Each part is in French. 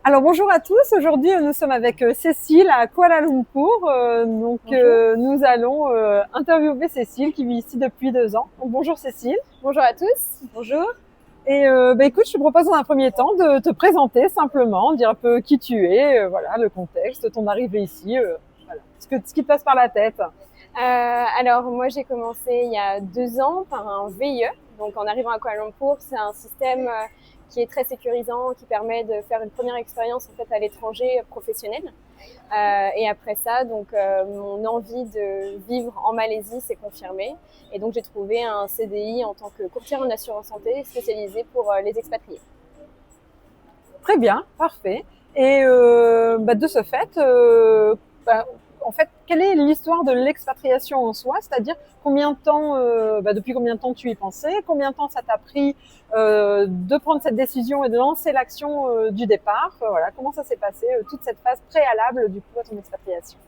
Alors bonjour à tous, aujourd'hui nous sommes avec Cécile à Kuala Lumpur. Nous allons interviewer Cécile qui vit ici depuis 2 ans. Donc, bonjour Cécile. Bonjour à tous. Bonjour. Et écoute, je te propose dans un premier temps de te présenter simplement, dire un peu qui tu es, voilà, le contexte, ton arrivée ici, voilà, ce qui te passe par la tête. Alors moi j'ai commencé il y a 2 ans par un VIE. Donc en arrivant à Kuala Lumpur, c'est un système qui est très sécurisant, qui permet de faire une première expérience en fait à l'étranger professionnelle. Et après ça, mon envie de vivre en Malaisie s'est confirmée. Et donc j'ai trouvé un CDI en tant que courtière en assurance santé spécialisée pour les expatriés. Très bien, parfait. Et de ce fait, en fait, quelle est l'histoire de l'expatriation en soi? C'est-à-dire combien de temps, depuis combien de temps tu y pensais? Combien de temps ça t'a pris de prendre cette décision et de lancer l'action du départ? Voilà, comment ça s'est passé, toute cette phase préalable du coup à ton expatriation?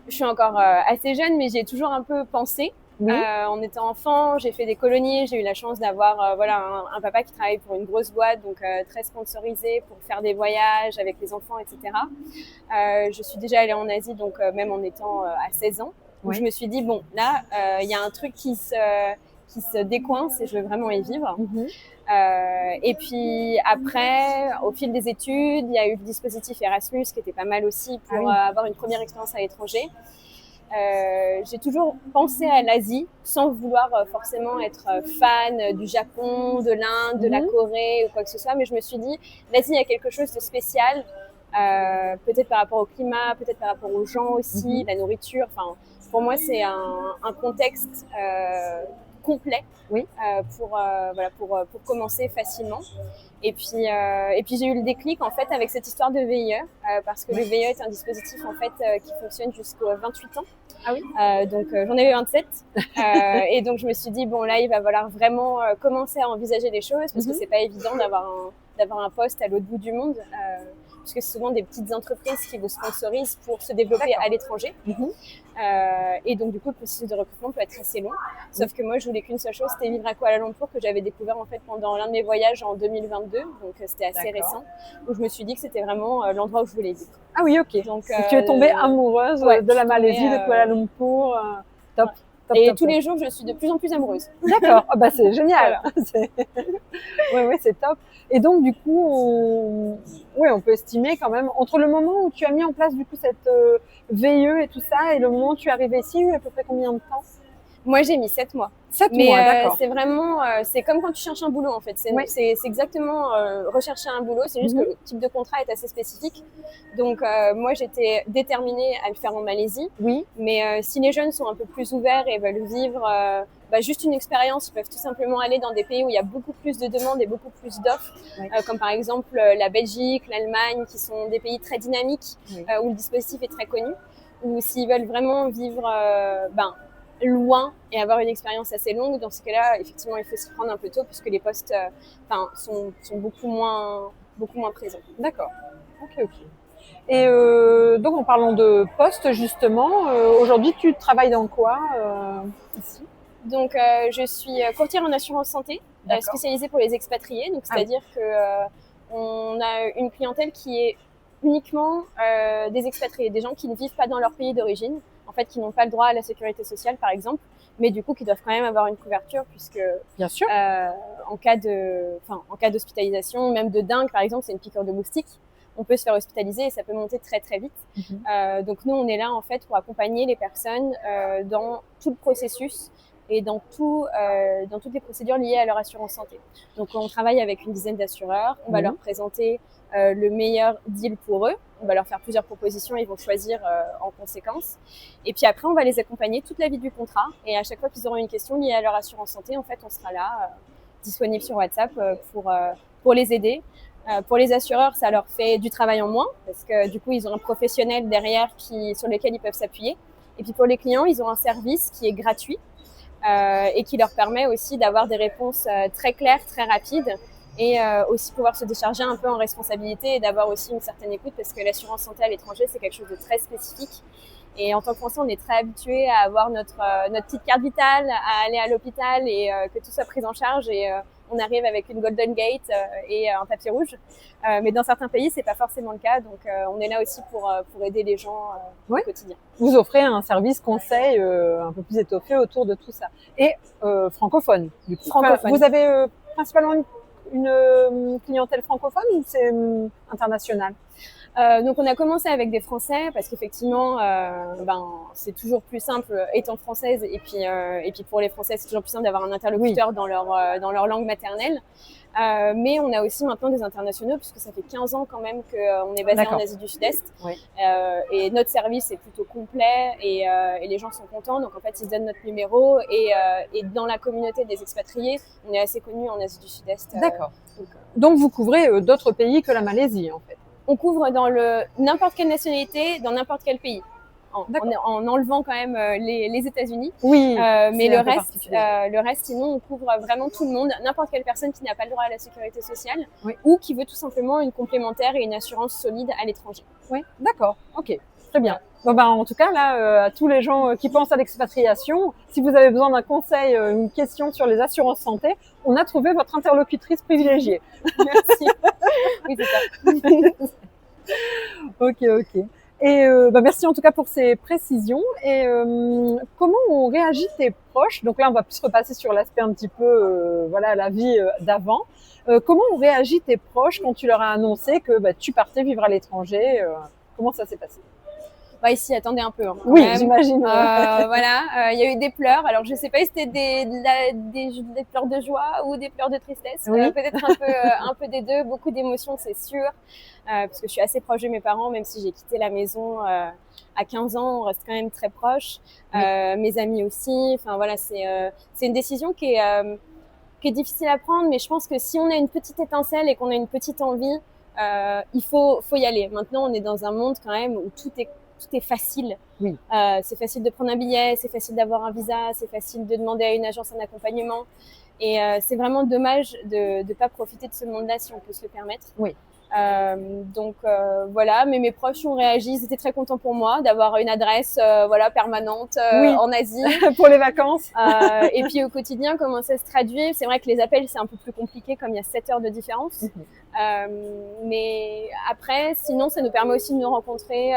Je suis encore assez jeune, mais j'ai toujours un peu pensé. Oui. En étant enfant, j'ai fait des colonies. J'ai eu la chance d'avoir un papa qui travaille pour une grosse boîte, donc très sponsorisé pour faire des voyages avec les enfants, etc. Je suis déjà allée en Asie, donc même en étant à 16 ans. Où Oui. je me suis dit, bon, là, il y a un truc qui se décoince et je veux vraiment y vivre. Et puis après, au fil des études, il y a eu le dispositif Erasmus qui était pas mal aussi pour avoir une première expérience à l'étranger. J'ai toujours pensé à l'Asie sans vouloir forcément être fan du Japon, de l'Inde, de la Corée ou quoi que ce soit, mais je me suis dit, l'Asie, il y a quelque chose de spécial, peut-être par rapport au climat, peut-être par rapport aux gens aussi, la nourriture. Enfin, pour moi, c'est un contexte complet pour commencer facilement. Et puis j'ai eu le déclic en fait avec cette histoire de VIE parce que le VIE est un dispositif en fait qui fonctionne jusqu'aux 28 ans. Ah oui. J'en avais 27 et donc je me suis dit bon là il va falloir vraiment commencer à envisager les choses parce que c'est pas évident d'avoir un poste à l'autre bout du monde puisque c'est souvent des petites entreprises qui vous sponsorisent pour se développer à l'étranger. Et donc du coup le processus de recrutement peut être assez long. Sauf que moi je voulais qu'une seule chose, c'était vivre à Kuala Lumpur, que j'avais découvert en fait pendant l'un de mes voyages en 2022, donc c'était assez récent, où je me suis dit que c'était vraiment l'endroit où je voulais vivre. Ah oui, ok. Donc tu es tombée amoureuse de la Malaisie, de Kuala Lumpur. Top. Ouais. Et tous les jours, je suis de plus en plus amoureuse. D'accord, c'est génial. Oui, c'est top. Et donc, du coup, on peut estimer quand même, entre le moment où tu as mis en place du coup cette VIE et tout ça, et le moment où tu es arrivée ici, il y a eu à peu près combien de temps? Moi, j'ai mis 7 mois. 7 mois, d'accord. C'est vraiment, c'est comme quand tu cherches un boulot en fait. C'est exactement rechercher un boulot. C'est juste que le type de contrat est assez spécifique. Donc moi, j'étais déterminée à le faire en Malaisie. Oui. Mais si les jeunes sont un peu plus ouverts et veulent vivre juste une expérience, ils peuvent tout simplement aller dans des pays où il y a beaucoup plus de demandes et beaucoup plus d'offres, comme par exemple la Belgique, l'Allemagne, qui sont des pays très dynamiques où le dispositif est très connu. Ou s'ils veulent vraiment vivre loin et avoir une expérience assez longue, dans ce cas-là, effectivement, il faut s'y prendre un peu tôt puisque les postes sont beaucoup moins présents. D'accord. Ok. Et donc, en parlant de poste, justement, aujourd'hui, tu travailles dans quoi ici? Donc, je suis courtière en assurance santé, spécialisée pour les expatriés. Donc, c'est-à-dire qu'on a une clientèle qui est uniquement des expatriés, des gens qui ne vivent pas dans leur pays d'origine, en fait, qui n'ont pas le droit à la sécurité sociale, par exemple, mais du coup, qui doivent quand même avoir une couverture, puisque bien sûr, en cas d'hospitalisation, même de dengue, par exemple, c'est une piqûre de moustique, on peut se faire hospitaliser et ça peut monter très très vite. Donc nous, on est là en fait pour accompagner les personnes dans tout le processus et dans toutes les procédures liées à leur assurance santé. Donc on travaille avec une dizaine d'assureurs, on va leur présenter le meilleur deal pour eux, on va leur faire plusieurs propositions, ils vont choisir en conséquence. Et puis après, on va les accompagner toute la vie du contrat et à chaque fois qu'ils auront une question liée à leur assurance santé, en fait, on sera là, disponible sur WhatsApp pour les aider. Pour les assureurs, ça leur fait du travail en moins parce que du coup, ils ont un professionnel derrière sur lequel ils peuvent s'appuyer. Et puis pour les clients, ils ont un service qui est gratuit et qui leur permet aussi d'avoir des réponses très claires, très rapides et aussi pouvoir se décharger un peu en responsabilité et d'avoir aussi une certaine écoute parce que l'assurance santé à l'étranger, c'est quelque chose de très spécifique. Et en tant que Français, on est très habitué à avoir notre petite carte vitale, à aller à l'hôpital et que tout soit pris en charge. Et on arrive avec une Golden Gate et un papier rouge. Mais dans certains pays, c'est pas forcément le cas. Donc, on est là aussi pour aider les gens au quotidien. Vous offrez un service conseil un peu plus étoffé autour de tout ça. Et francophone, du coup. Francophone. Vous avez principalement une clientèle francophone ou c'est international? Donc on a commencé avec des Français parce qu'effectivement, c'est toujours plus simple étant française et puis pour les Français c'est toujours plus simple d'avoir un interlocuteur dans leur langue maternelle. Mais on a aussi maintenant des internationaux puisque ça fait 15 ans quand même qu'on est basé en Asie du Sud-Est. Et notre service est plutôt complet et les gens sont contents. Donc en fait ils donnent notre numéro et dans la communauté des expatriés, on est assez connus en Asie du Sud-Est. D'accord. Donc vous couvrez d'autres pays que la Malaisie en fait? On couvre dans n'importe quelle nationalité, dans n'importe quel pays, en enlevant quand même les États-Unis. Oui. Mais le reste, sinon, on couvre vraiment tout le monde, n'importe quelle personne qui n'a pas le droit à la sécurité sociale ou qui veut tout simplement une complémentaire et une assurance solide à l'étranger. Oui, d'accord. Ok, très bien. Bon, en tout cas, là, à tous les gens qui pensent à l'expatriation, si vous avez besoin d'un conseil, une question sur les assurances santé, on a trouvé votre interlocutrice privilégiée. Merci. Oui, c'est ça. Ok. Et merci en tout cas pour ces précisions. Et comment ont réagi tes proches? Donc là, on va plus repasser sur l'aspect un petit peu, la vie d'avant. Comment ont réagi tes proches quand tu leur as annoncé que tu partais vivre à l'étranger? Comment ça s'est passé? Ils s'y attendaient un peu. Oui, j'imagine. Il y a eu des pleurs. Alors, je sais pas si c'était des pleurs de joie ou des pleurs de tristesse. Peut-être un peu des deux. Beaucoup d'émotions, c'est sûr. Parce que je suis assez proche de mes parents, même si j'ai quitté la maison à 15 ans, on reste quand même très proche. Mes amis aussi. Enfin, voilà, c'est une décision qui est difficile à prendre, mais je pense que si on a une petite étincelle et qu'on a une petite envie, il faut y aller. Maintenant, on est dans un monde quand même où tout est facile. Oui. C'est facile de prendre un billet, c'est facile d'avoir un visa, c'est facile de demander à une agence un accompagnement. Et c'est vraiment dommage de ne pas profiter de ce monde-là si on peut se le permettre. Oui. Mais mes proches ont réagi, ils étaient très contents pour moi d'avoir une adresse permanente en Asie. Pour les vacances. Et puis au quotidien, comment ça se traduit? C'est vrai que les appels, c'est un peu plus compliqué comme il y a 7 heures de différence. Mais après, sinon, ça nous permet aussi de nous rencontrer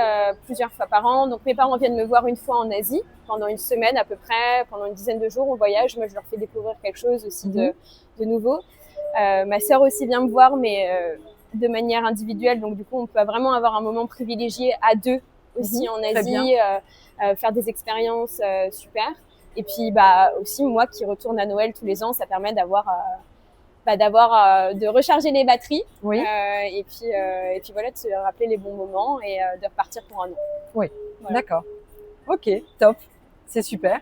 plusieurs fois par an. Donc mes parents viennent me voir une fois en Asie, pendant une semaine à peu près, pendant une dizaine de jours, on voyage. Moi, je leur fais découvrir quelque chose aussi de nouveau. Ma sœur aussi vient me voir, mais de manière individuelle. Donc du coup, on peut vraiment avoir un moment privilégié à deux aussi en Asie, faire des expériences super. Et puis aussi moi qui retourne à Noël tous les ans, ça permet de recharger les batteries et puis voilà, de se rappeler les bons moments et de repartir pour un an. Oui, d'accord. Ok, top, c'est super.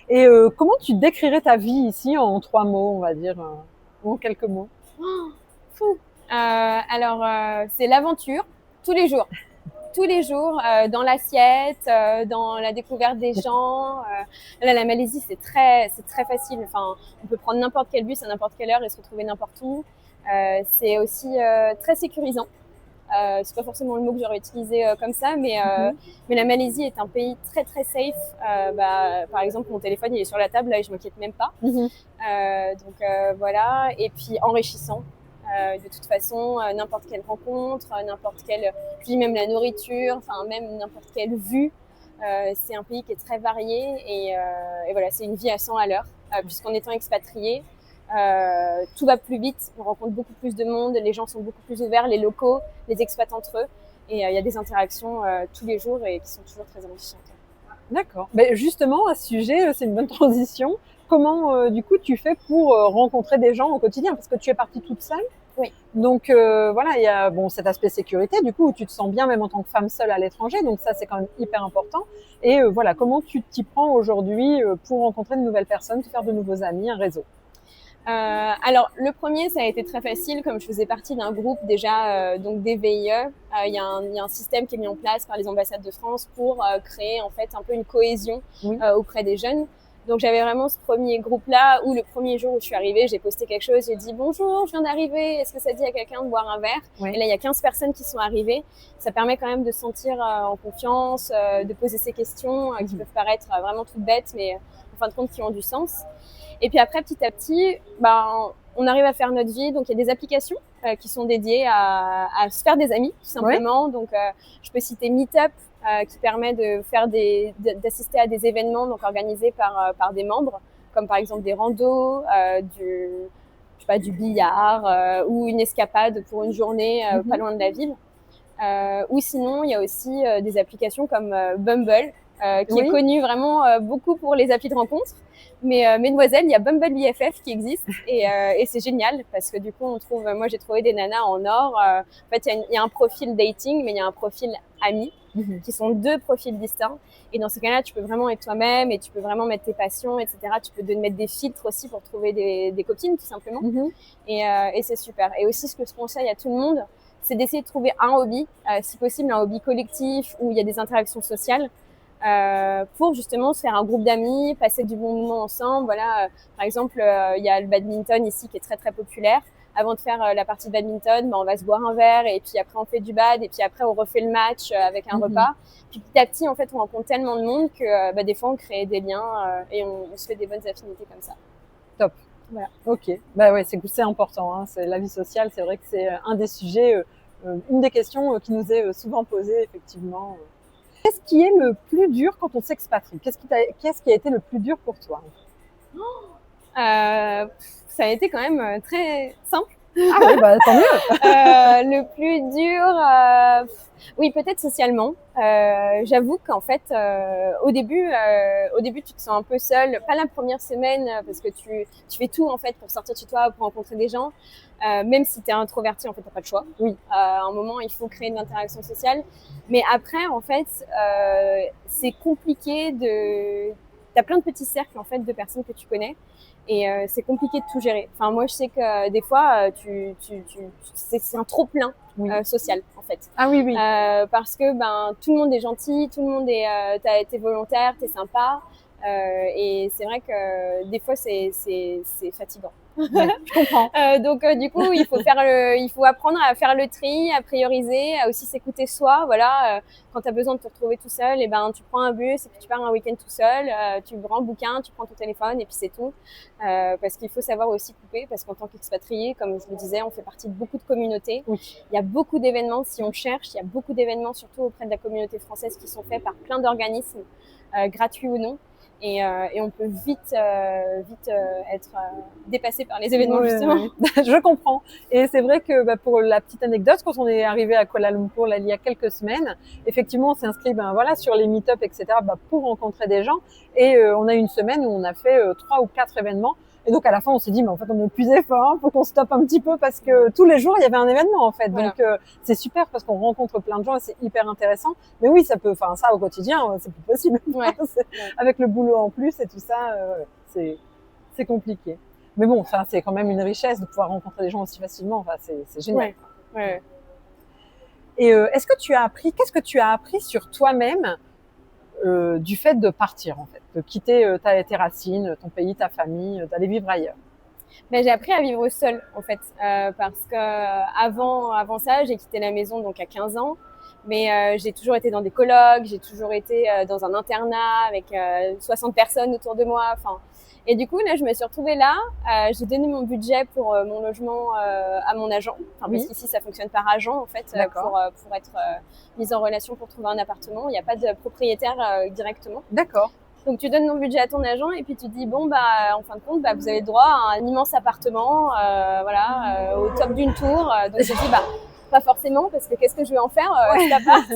Et comment tu décrirais ta vie ici en 3 mots, on va dire, ou en quelques mots? C'est l'aventure tous les jours. Tous les jours, dans l'assiette, dans la découverte des gens. Là, la Malaisie, c'est très facile. Enfin, on peut prendre n'importe quel bus à n'importe quelle heure et se retrouver n'importe où. C'est aussi très sécurisant. C'est pas forcément le mot que j'aurais utilisé comme ça, mais la Malaisie est un pays très très safe. Par exemple, mon téléphone il est sur la table là et je m'inquiète même pas. Voilà. Et puis enrichissant. De toute façon, n'importe quelle rencontre, puis même la nourriture, enfin même n'importe quelle vue. C'est un pays qui est très varié et voilà, c'est une vie à 100 à l'heure, puisqu'en étant expatrié, tout va plus vite, on rencontre beaucoup plus de monde, les gens sont beaucoup plus ouverts, les locaux, les expats entre eux, et il y a des interactions tous les jours et qui sont toujours très enrichissantes. D'accord. Justement, à ce sujet, c'est une bonne transition. Comment, du coup, tu fais pour rencontrer des gens au quotidien? Parce que tu es partie toute seule. Oui. Donc, il y a cet aspect sécurité, du coup, où tu te sens bien même en tant que femme seule à l'étranger. Donc ça, c'est quand même hyper important. Et comment tu t'y prends aujourd'hui pour rencontrer de nouvelles personnes, te faire de nouveaux amis, un réseau? Alors, le premier, ça a été très facile, comme je faisais partie d'un groupe déjà, donc des VIE. Il y a un système qui est mis en place par les ambassades de France pour créer en fait un peu une cohésion auprès des jeunes. Donc j'avais vraiment ce premier groupe-là où le premier jour où je suis arrivée, j'ai posté quelque chose, j'ai dit bonjour, je viens d'arriver, est-ce que ça dit à quelqu'un de boire un verre? Et là il y a 15 personnes qui sont arrivées. Ça permet quand même de se sentir en confiance, de poser ces questions qui peuvent paraître vraiment toutes bêtes, mais en fin de compte qui ont du sens. Et puis après, petit à petit, on arrive à faire notre vie. Donc, il y a des applications qui sont dédiées à se faire des amis, tout simplement. Donc, je peux citer Meetup, qui permet d'assister à des événements donc organisés par des membres, comme par exemple des randos, du billard ou une escapade pour une journée pas loin de la ville. Ou sinon, il y a aussi des applications comme Bumble, qui est connue vraiment beaucoup pour les applis de rencontres. Mais mesdemoiselles, il y a Bumble BFF qui existe et c'est génial parce que du coup, moi j'ai trouvé des nanas en or. En fait, il y a un profil dating, mais il y a un profil ami, qui sont deux profils distincts. Et dans ces cas-là, tu peux vraiment être toi-même et tu peux vraiment mettre tes passions, etc. Tu peux mettre des filtres aussi pour trouver des copines, tout simplement. Et c'est super. Et aussi, ce que je conseille à tout le monde, c'est d'essayer de trouver un hobby, si possible un hobby collectif où il y a des interactions sociales, pour justement se faire un groupe d'amis, passer du bon moment ensemble. Voilà, par exemple, il y a le badminton ici qui est très très populaire. Avant de faire la partie de badminton, on va se boire un verre et puis après on fait du bad et puis après on refait le match avec un repas. Puis petit à petit, en fait, on rencontre tellement de monde que des fois on crée des liens et on se fait des bonnes affinités comme ça. Top. Voilà. Ok. Bah ouais, c'est important. Hein. C'est la vie sociale. C'est vrai que c'est un des sujets, une des questions qui nous est souvent posée, effectivement. Qu'est-ce qui est le plus dur quand on s'expatrie ? Qu'est-ce qui a été le plus dur pour toi ? Ça a été quand même très simple. Ah oui, bah tant mieux. Le plus dur, oui, peut-être socialement. J'avoue qu'en fait, au début, tu te sens un peu seule. Pas la première semaine, parce que tu fais tout en fait pour sortir de chez toi, pour rencontrer des gens. Même si tu es introverti, en fait, t'as pas le choix. Oui. À un moment, il faut créer une interaction sociale. Mais après, en fait, c'est compliqué T'as plein de petits cercles en fait de personnes que tu connais. Et c'est compliqué de tout gérer. Enfin, moi, je sais que des fois, c'est un trop plein social, en fait. Ah oui, oui. Parce que tout le monde est gentil, tout le monde t'as été volontaire, t'es sympa. Et c'est vrai que des fois, c'est fatigant. Ouais, je comprends. Donc du coup, il faut apprendre à faire le tri, à prioriser, à aussi s'écouter soi. Voilà, quand tu as besoin de te retrouver tout seul, et tu prends un bus et puis tu pars un week-end tout seul. Tu prends un bouquin, tu prends ton téléphone et puis c'est tout. Parce qu'il faut savoir aussi couper, parce qu'en tant qu'expatrié, comme je le disais, on fait partie de beaucoup de communautés. Oui. Il y a beaucoup d'événements, si on cherche, il y a beaucoup d'événements, surtout auprès de la communauté française, qui sont faits par plein d'organismes, gratuits ou non. Et on peut vite être dépassé par les événements, justement. Oui. Je comprends. Et c'est vrai que pour la petite anecdote, quand on est arrivé à Kuala Lumpur là, il y a quelques semaines, effectivement, on s'est inscrit sur les meet-up, etc., pour rencontrer des gens. Et on a eu une semaine où on a fait 3 ou 4 événements. Et donc, à la fin, on s'est dit, mais en fait, on est épuisé fort, faut qu'on stoppe un petit peu parce que tous les jours, il y avait un événement, en fait. Voilà. Donc, c'est super parce qu'on rencontre plein de gens et c'est hyper intéressant. Mais oui, ça au quotidien, c'est plus possible. Ouais. Avec le boulot en plus et tout ça, c'est compliqué. Mais bon, c'est quand même une richesse de pouvoir rencontrer des gens aussi facilement. Enfin, c'est génial. Ouais. Et qu'est-ce que tu as appris sur toi-même du fait de partir, en fait, de quitter tes racines, ton pays, ta famille, d'aller vivre ailleurs? J'ai appris à vivre seule, en fait, parce que avant ça, j'ai quitté la maison donc à 15 ans, mais j'ai toujours été dans des colocs, j'ai toujours été dans un internat avec 60 personnes autour de moi. Enfin, et du coup là, je me suis retrouvée là. J'ai donné mon budget pour mon logement à mon agent, parce qu'ici ça fonctionne par agent en fait, pour être mise en relation pour trouver un appartement. Il n'y a pas de propriétaire directement. D'accord. Donc tu donnes ton budget à ton agent et puis tu dis en fin de compte vous avez droit à un immense appartement au top d'une tour. Donc j'ai dit pas forcément parce que qu'est-ce que je vais en faire cet appart.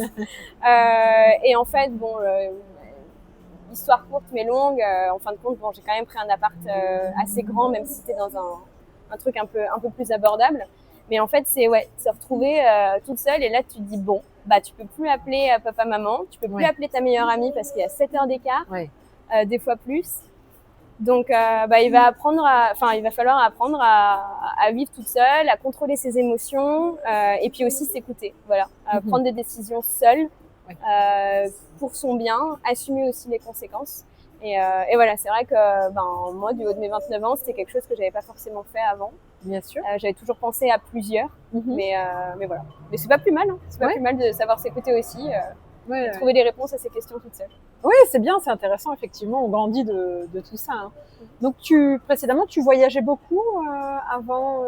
Et en fait histoire courte mais longue, en fin de compte j'ai quand même pris un appart assez grand, même si c'était dans un truc un peu plus abordable. Mais en fait c'est se retrouver toute seule et là tu te dis tu peux plus appeler papa maman, tu peux plus appeler ta meilleure amie parce qu'il y a 7 heures d'écart, des fois plus. Donc il va falloir apprendre à vivre toute seule, à contrôler ses émotions et puis aussi s'écouter. Voilà, prendre des décisions seule pour son bien, assumer aussi les conséquences. Et voilà, c'est vrai que moi, du haut de mes 29 ans, c'était quelque chose que j'avais pas forcément fait avant. Bien sûr. J'avais toujours pensé à plusieurs, mais voilà. Mais c'est pas plus mal, hein. C'est pas plus mal de savoir s'écouter aussi. Ouais, trouver les réponses à ces questions toute seule. Oui, c'est bien, c'est intéressant, effectivement, on grandit de tout ça. Hein. Donc, précédemment, tu voyageais beaucoup avant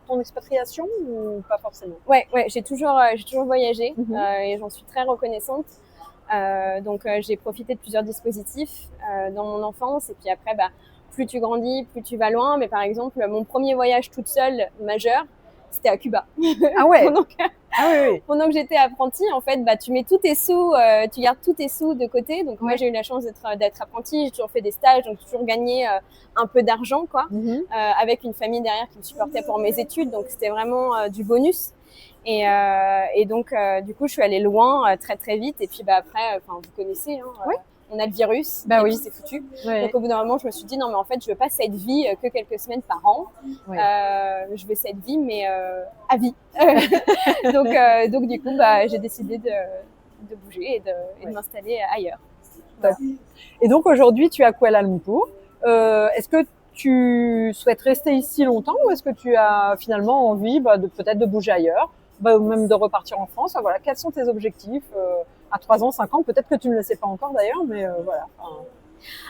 ton expatriation ou pas forcément? Ouais, j'ai toujours voyagé et j'en suis très reconnaissante. Donc, j'ai profité de plusieurs dispositifs dans mon enfance et puis après, plus tu grandis, plus tu vas loin. Mais par exemple, mon premier voyage toute seule majeur, c'était à Cuba. Ah ouais. Oui. Pendant que j'étais apprentie, en fait, tu mets tous tes sous, tu gardes tous tes sous de côté. Donc moi, j'ai eu la chance d'être apprentie, j'ai toujours fait des stages, donc j'ai toujours gagné un peu d'argent, quoi, avec une famille derrière qui me supportait pour mes études. Donc c'était vraiment du bonus. Et donc, du coup, je suis allée loin très très vite. Et puis après, vous connaissez, hein, on a le virus, et puis c'est foutu. Donc au bout d'un moment, je me suis dit non, mais en fait, je veux pas cette vie que quelques semaines par an. Je veux cette vie, mais à vie. donc du coup, j'ai décidé de bouger et de m'installer ailleurs. Voilà. Et donc aujourd'hui, tu es à Kuala Lumpur. Est-ce que tu souhaites rester ici longtemps ou est-ce que tu as finalement envie peut-être de bouger ailleurs, ou même de repartir en France? Voilà, quels sont tes objectifs à 3 ans, 5 ans? Peut-être que tu ne le sais pas encore d'ailleurs, mais voilà.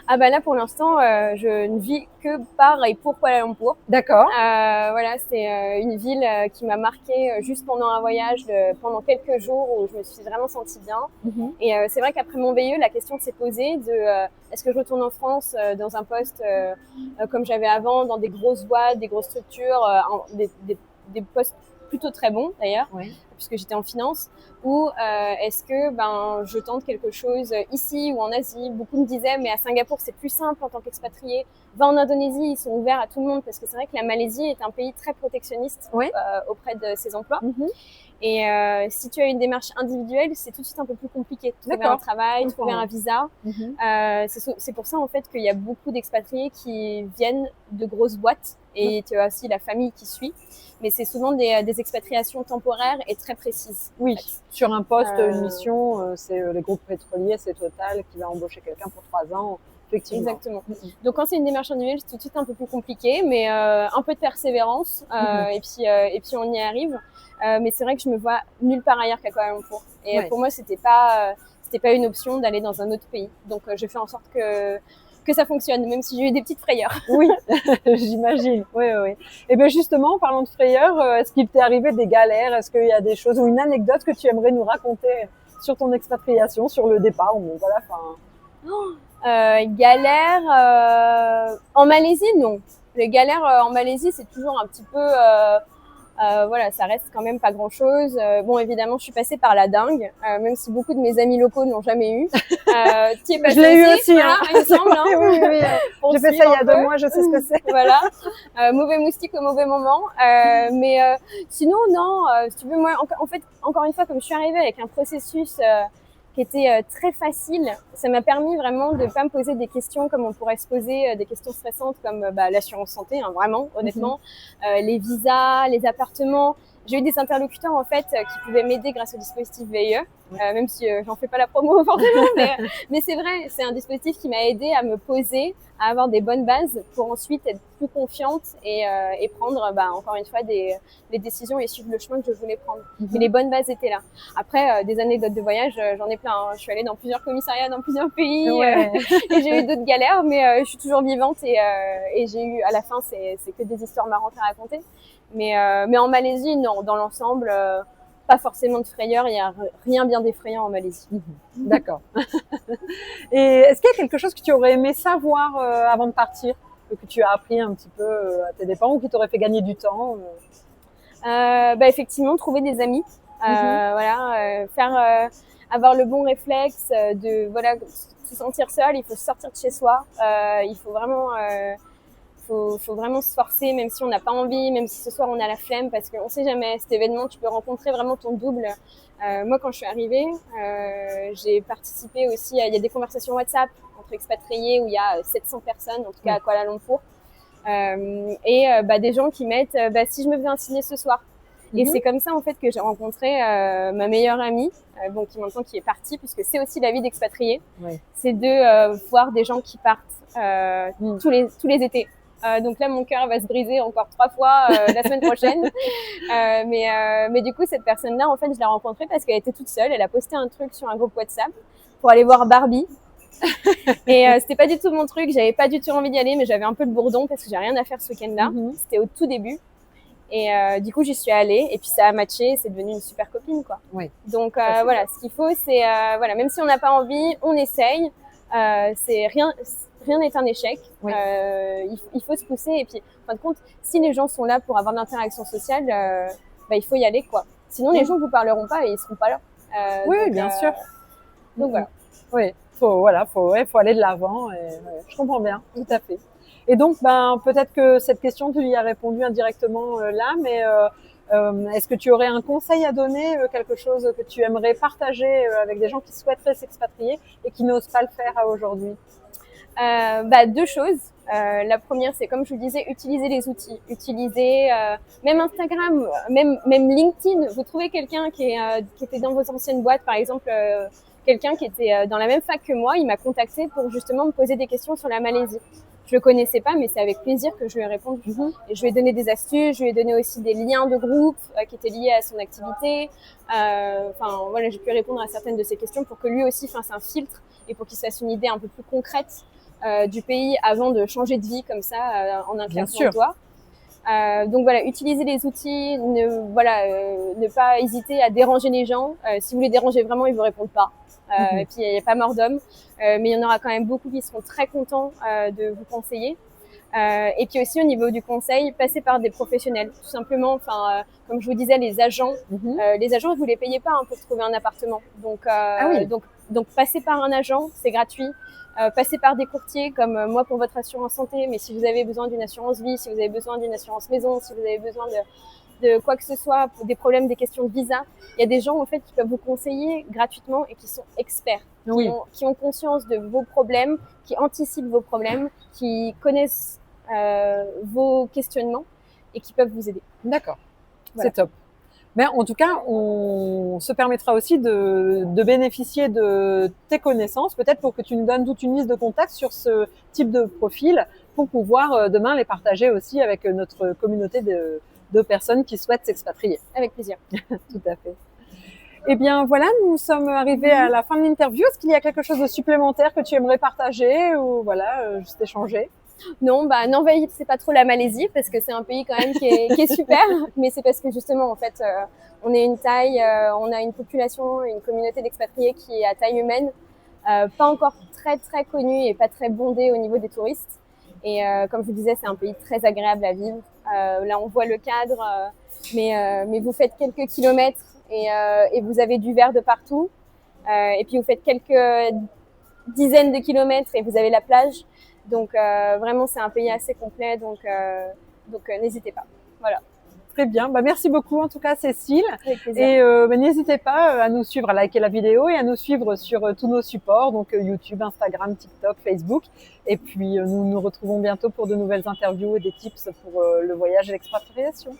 Là pour l'instant, je ne vis que par et pour Kuala Lumpur. D'accord. Voilà, c'est une ville qui m'a marquée juste pendant un voyage, pendant quelques jours où je me suis vraiment sentie bien. Et c'est vrai qu'après mon VIE, la question s'est posée de est-ce que je retourne en France dans un poste comme j'avais avant, dans des grosses boîtes, des grosses structures, des postes plutôt très bons d'ailleurs, puisque j'étais en finance, ou est-ce que je tente quelque chose ici ou en Asie? Beaucoup me disaient mais à Singapour c'est plus simple en tant qu'expatrié, va en Indonésie, ils sont ouverts à tout le monde, parce que c'est vrai que la Malaisie est un pays très protectionniste auprès de ses emplois. Et si tu as une démarche individuelle, c'est tout de suite un peu plus compliqué de trouver un travail, de trouver un visa. C'est pour ça en fait qu'il y a beaucoup d'expatriés qui viennent de grosses boîtes, et tu as aussi la famille qui suit. Mais c'est souvent des expatriations temporaires et très précises. Oui, en fait. Sur un poste, une mission, c'est les groupes pétroliers, c'est Total qui va embaucher quelqu'un pour 3 ans. Effectivement. Exactement. Donc quand c'est une démarche individuelle, c'est tout de suite un peu plus compliqué, mais un peu de persévérance et puis on y arrive. Mais c'est vrai que je me vois nulle part ailleurs qu'à Kuala Lumpur. Et pour moi, c'était pas une option d'aller dans un autre pays. Donc j'ai fait en sorte que ça fonctionne, même si j'ai eu des petites frayeurs. Oui, j'imagine. Oui. Et bien justement, parlant de frayeurs, est-ce qu'il t'est arrivé des galères? Est-ce qu'il y a des choses ou une anecdote que tu aimerais nous raconter sur ton expatriation, sur le départ? Bon, voilà, galère en Malaisie, non. Les galères en Malaisie, c'est toujours un petit peu voilà, ça reste quand même pas grand-chose. Bon, évidemment, je suis passée par la dingue, même si beaucoup de mes amis locaux n'ont jamais eu. Je l'ai eu aussi, hein. Il me semble. Hein. Oui. J'ai fait ça il y a 2 mois, je sais ce que c'est. Voilà, mauvais moustique au mauvais moment. Mais sinon, non. Si tu veux, moi, en fait, encore une fois, comme je suis arrivée avec un processus qui était très facile, ça m'a permis vraiment de pas me poser des questions comme on pourrait se poser des questions stressantes comme l'assurance santé, hein, vraiment, honnêtement, les visas, les appartements. J'ai eu des interlocuteurs en fait qui pouvaient m'aider grâce au dispositif VIE, même si j'en fais pas la promo forcément, mais c'est vrai, c'est un dispositif qui m'a aidé à me poser, à avoir des bonnes bases pour ensuite être plus confiante et prendre encore une fois des décisions et suivre le chemin que je voulais prendre. Mais les bonnes bases étaient là. Après, des anecdotes de voyage, j'en ai plein. Hein. Je suis allée dans plusieurs commissariats, dans plusieurs pays, et j'ai eu d'autres galères, mais je suis toujours vivante et j'ai eu, à la fin, c'est que des histoires marrantes à raconter. Mais en Malaisie, non, dans l'ensemble, pas forcément de frayeur. Il y a rien bien d'effrayant en Malaisie. D'accord. Et est-ce qu'il y a quelque chose que tu aurais aimé savoir avant de partir, que tu as appris un petit peu à tes dépens ou qui t'aurait fait gagner du temps? Effectivement, trouver des amis. Voilà, avoir le bon réflexe de se sentir seul. Il faut sortir de chez soi. Il faut vraiment faut vraiment se forcer, même si on n'a pas envie, même si ce soir on a la flemme, parce qu'on sait jamais, cet événement, tu peux rencontrer vraiment ton double. Moi, quand je suis arrivée, j'ai participé aussi, il y a des conversations WhatsApp entre expatriés où il y a 700 personnes, en tout cas à Kuala Lumpur, des gens qui mettent si je me viens signer ce soir. Et c'est comme ça en fait que j'ai rencontré ma meilleure amie, qui est partie, puisque c'est aussi la vie d'expatrié. C'est de voir des gens qui partent tous les étés. Donc là, mon cœur va se briser encore 3 fois la semaine prochaine. Mais du coup, cette personne-là, en fait, je l'ai rencontrée parce qu'elle était toute seule. Elle a posté un truc sur un groupe WhatsApp pour aller voir Barbie. Et c'était pas du tout mon truc. J'avais pas du tout envie d'y aller, mais j'avais un peu le bourdon parce que j'ai rien à faire ce week-end-là. C'était au tout début. Et du coup, j'y suis allée et puis ça a matché, c'est devenu une super copine, quoi. Oui. Donc voilà, ce qu'il faut, c'est voilà, même si on n'a pas envie, on essaye. C'est rien n'est un échec. Oui. Il faut se pousser et puis, en fin de compte, si les gens sont là pour avoir de l'interaction sociale, il faut y aller, quoi. Sinon, les gens vous parleront pas et ils seront pas là. Oui, donc, bien sûr. Donc voilà. Oui, faut aller de l'avant. Je comprends bien, tout à fait. Et donc, peut-être que cette question, tu y as répondu indirectement là, mais est-ce que tu aurais un conseil à donner, quelque chose que tu aimerais partager avec des gens qui souhaiteraient s'expatrier et qui n'osent pas le faire aujourd'hui? 2 choses. La première, c'est comme je vous disais, utiliser les outils. Utiliser même Instagram, même LinkedIn. Vous trouvez quelqu'un qui était dans vos anciennes boîtes, par exemple, quelqu'un qui était dans la même fac que moi, il m'a contacté pour justement me poser des questions sur la Malaisie. Je le connaissais pas, mais c'est avec plaisir que je lui ai répondu. Et je lui ai donné des astuces, je lui ai donné aussi des liens de groupe qui étaient liés à son activité. Voilà, j'ai pu répondre à certaines de ses questions pour que lui aussi fasse un filtre et pour qu'il se fasse une idée un peu plus concrète du pays avant de changer de vie comme ça en un claquement de doigts. Donc voilà, utiliser les outils, ne pas hésiter à déranger les gens. Si vous les dérangez vraiment, ils vous répondent pas. Et puis il n'y a pas mort d'homme, mais il y en aura quand même beaucoup qui seront très contents de vous conseiller. Et puis aussi au niveau du conseil, passez par des professionnels, tout simplement. Comme je vous disais, les agents, vous les payez pas pour trouver un appartement. Donc passez par un agent, c'est gratuit. Passez par des courtiers comme moi pour votre assurance santé, mais si vous avez besoin d'une assurance vie, si vous avez besoin d'une assurance maison, si vous avez besoin de quoi que ce soit, pour des problèmes, des questions de visa, il y a des gens en fait qui peuvent vous conseiller gratuitement et qui sont experts, qui ont conscience de vos problèmes, qui anticipent vos problèmes, qui connaissent vos questionnements et qui peuvent vous aider. D'accord, voilà. C'est top. Mais en tout cas, on se permettra aussi de bénéficier de tes connaissances, peut-être pour que tu nous donnes toute une liste de contacts sur ce type de profil pour pouvoir demain les partager aussi avec notre communauté de personnes qui souhaitent s'expatrier. Avec plaisir. Tout à fait. Eh bien voilà, nous sommes arrivés à la fin de l'interview. Est-ce qu'il y a quelque chose de supplémentaire que tu aimerais partager ou voilà, juste échanger? Non, n'envahissez pas trop la Malaisie parce que c'est un pays quand même qui est super, mais c'est parce que justement en fait on est une taille, on a une population, une communauté d'expatriés qui est à taille humaine, pas encore très très connue et pas très bondée au niveau des touristes. Et comme je vous disais, c'est un pays très agréable à vivre. Là on voit le cadre, mais vous faites quelques kilomètres et vous avez du vert de partout. Et puis vous faites quelques dizaines de kilomètres et vous avez la plage. Donc vraiment c'est un pays assez complet, donc n'hésitez pas. Voilà. Très bien, merci beaucoup en tout cas Cécile. Avec plaisir. Et n'hésitez pas à nous suivre, à liker la vidéo et à nous suivre sur tous nos supports, donc YouTube, Instagram, TikTok, Facebook. Et puis nous nous retrouvons bientôt pour de nouvelles interviews et des tips pour le voyage et l'expatriation.